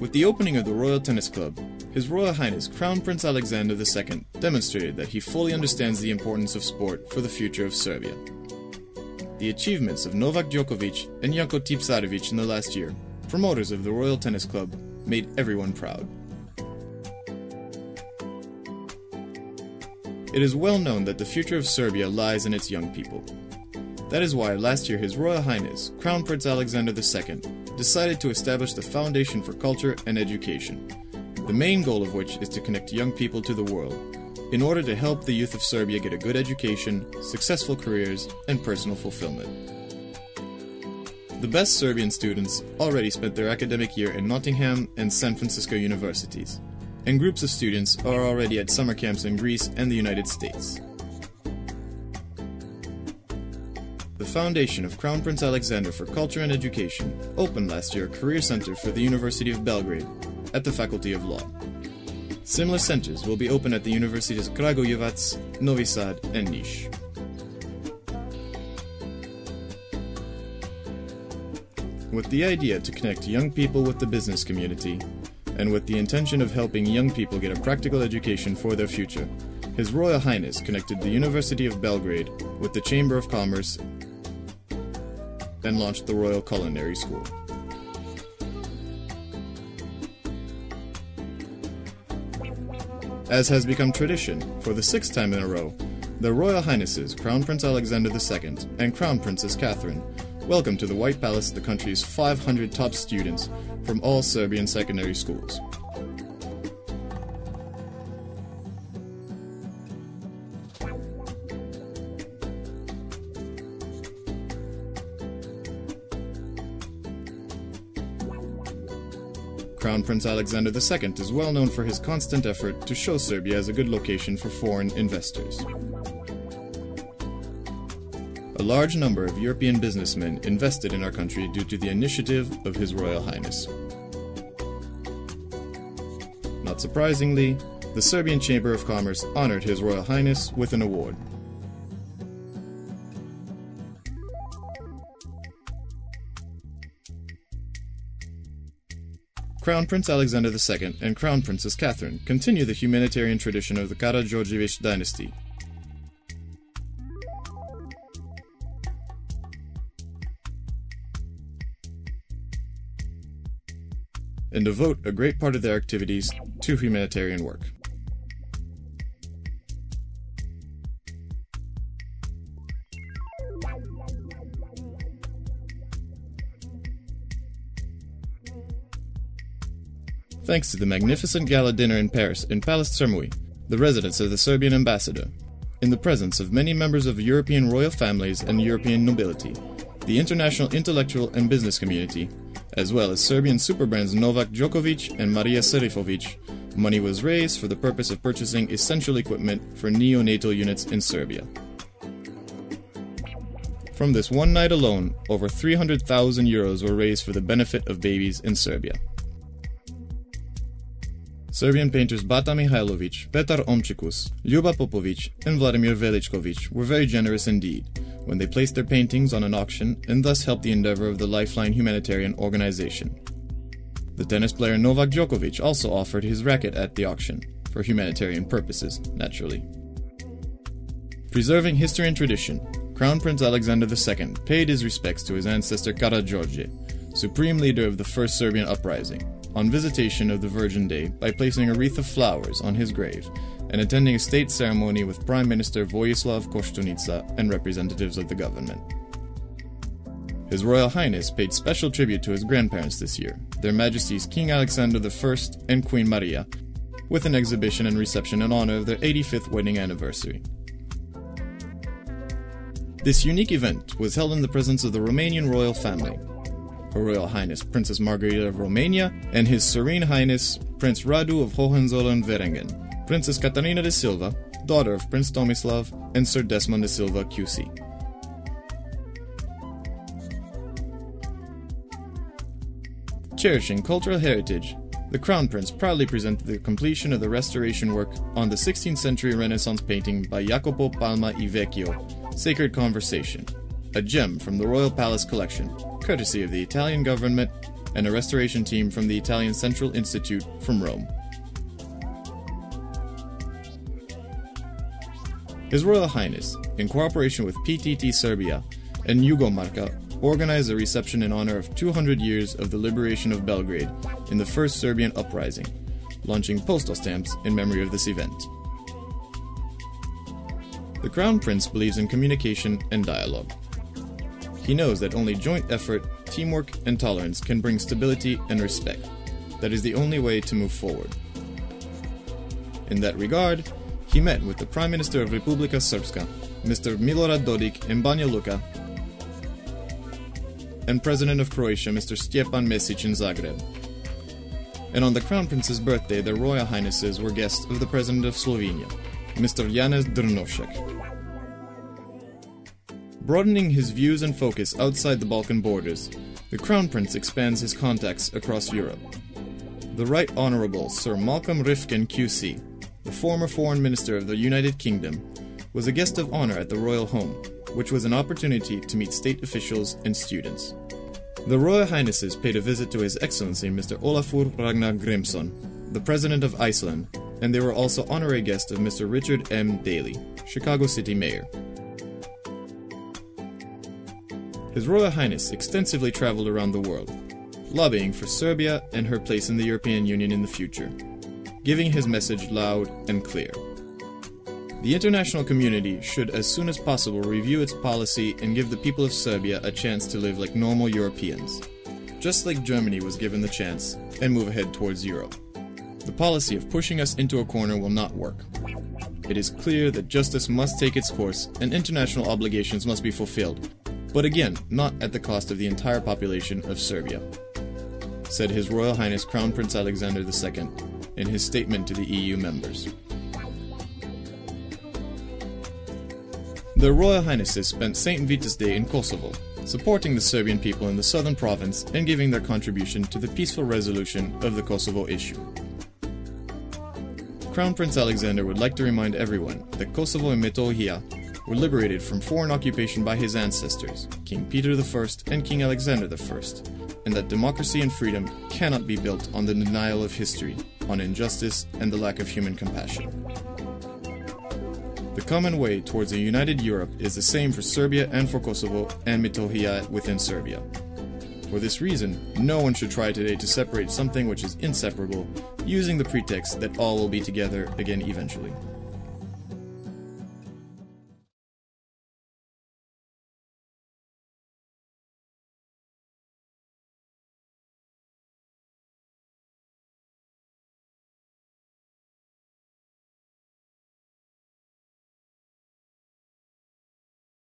With the opening of the Royal Tennis Club, His Royal Highness Crown Prince Alexander II demonstrated that he fully understands the importance of sport for the future of Serbia. The achievements of Novak Djokovic and Janko Tipsarevic in the last year, promoters of the Royal Tennis Club, made everyone proud. It is well known that the future of Serbia lies in its young people. That is why last year His Royal Highness Crown Prince Alexander II decided to establish the Foundation for Culture and Education, the main goal of which is to connect young people to the world, in order to help the youth of Serbia get a good education, successful careers, and personal fulfillment. The best Serbian students already spent their academic year in Nottingham and San Francisco universities, and groups of students are already at summer camps in Greece and the United States. The Foundation of Crown Prince Alexander for Culture and Education opened last year a career center for the University of Belgrade at the Faculty of Law. Similar centers will be open at the Universities of Kragujevac, Novi Sad, and Niš. With the idea to connect young people with the business community, and with the intention of helping young people get a practical education for their future, His Royal Highness connected the University of Belgrade with the Chamber of Commerce and launched the Royal Culinary School. As has become tradition, for the 6th time in a row, the Royal Highnesses Crown Prince Alexander II and Crown Princess Catherine welcomed to the White Palace the country's 500 top students from all Serbian secondary schools. Crown Prince Alexander II is well known for his constant effort to show Serbia as a good location for foreign investors. A large number of European businessmen invested in our country due to the initiative of His Royal Highness. Not surprisingly, the Serbian Chamber of Commerce honored His Royal Highness with an award. Crown Prince Alexander II and Crown Princess Catherine continue the humanitarian tradition of the Karađorđević dynasty. And devote a great part of their activities to humanitarian work. Thanks to the magnificent gala dinner in Paris in Palace Tremui, the residence of the Serbian ambassador, in the presence of many members of European royal families and European nobility, the international intellectual and business community, as well as Serbian superbrands Novak Djokovic and Marija Serifovic, money was raised for the purpose of purchasing essential equipment for neonatal units in Serbia. From this one night alone, over 300,000 euros were raised for the benefit of babies in Serbia. Serbian painters Bata Mihajlović, Petar Omčikus, Ljuba Popović, and Vladimir Veličković were very generous indeed when they placed their paintings on an auction and thus helped the endeavor of the Lifeline humanitarian organization. The tennis player Novak Djokovic also offered his racket at the auction, for humanitarian purposes, naturally. Preserving history and tradition, Crown Prince Alexander II paid his respects to his ancestor Karađorđe, supreme leader of the First Serbian Uprising, on visitation of the Virgin Day by placing a wreath of flowers on his grave and attending a state ceremony with Prime Minister Vojislav Koštunica and representatives of the government. His Royal Highness paid special tribute to his grandparents this year, Their Majesties King Alexander I and Queen Maria, with an exhibition and reception in honor of their 85th wedding anniversary. This unique event was held in the presence of the Romanian royal family, Her Royal Highness Princess Margarita of Romania, and His Serene Highness Prince Radu of Hohenzollern-Varengen, Princess Catarina de Silva, daughter of Prince Tomislav, and Sir Desmond de Silva QC. Cherishing cultural heritage, the Crown Prince proudly presented the completion of the restoration work on the 16th century Renaissance painting by Jacopo Palma I Vecchio, Sacred Conversation, a gem from the Royal Palace collection, courtesy of the Italian government and a restoration team from the Italian Central Institute from Rome. His Royal Highness, in cooperation with PTT Serbia and Jugomarka, organized a reception in honor of 200 years of the liberation of Belgrade in the First Serbian Uprising, launching postal stamps in memory of this event. The Crown Prince believes in communication and dialogue. He knows that only joint effort, teamwork, and tolerance can bring stability and respect. That is the only way to move forward. In that regard, he met with the Prime Minister of Republika Srpska, Mr. Milorad Dodik in Banja Luka, and President of Croatia, Mr. Stjepan Mesic in Zagreb. And on the Crown Prince's birthday, their Royal Highnesses were guests of the President of Slovenia, Mr. Janez Drnovšek. Broadening his views and focus outside the Balkan borders, the Crown Prince expands his contacts across Europe. The Right Honourable Sir Malcolm Rifkin QC, the former Foreign Minister of the United Kingdom, was a guest of honour at the Royal Home, which was an opportunity to meet state officials and students. The Royal Highnesses paid a visit to His Excellency Mr. Olafur Ragnar Grimsson, the President of Iceland, and they were also honorary guests of Mr. Richard M. Daley, Chicago City Mayor. His Royal Highness extensively traveled around the world, lobbying for Serbia and her place in the European Union in the future, giving his message loud and clear. The international community should as soon as possible review its policy and give the people of Serbia a chance to live like normal Europeans, just like Germany was given the chance, and move ahead towards Europe. The policy of pushing us into a corner will not work. It is clear that justice must take its course and international obligations must be fulfilled, but again, not at the cost of the entire population of Serbia, said His Royal Highness Crown Prince Alexander II in his statement to the EU members. The Royal Highnesses spent St. Vitus Day in Kosovo, supporting the Serbian people in the southern province and giving their contribution to the peaceful resolution of the Kosovo issue. Crown Prince Alexander would like to remind everyone that Kosovo and Metohija were liberated from foreign occupation by his ancestors, King Peter I and King Alexander I, and that democracy and freedom cannot be built on the denial of history, on injustice, and the lack of human compassion. The common way towards a united Europe is the same for Serbia and for Kosovo and Metohija within Serbia. For this reason, no one should try today to separate something which is inseparable, using the pretext that all will be together again eventually.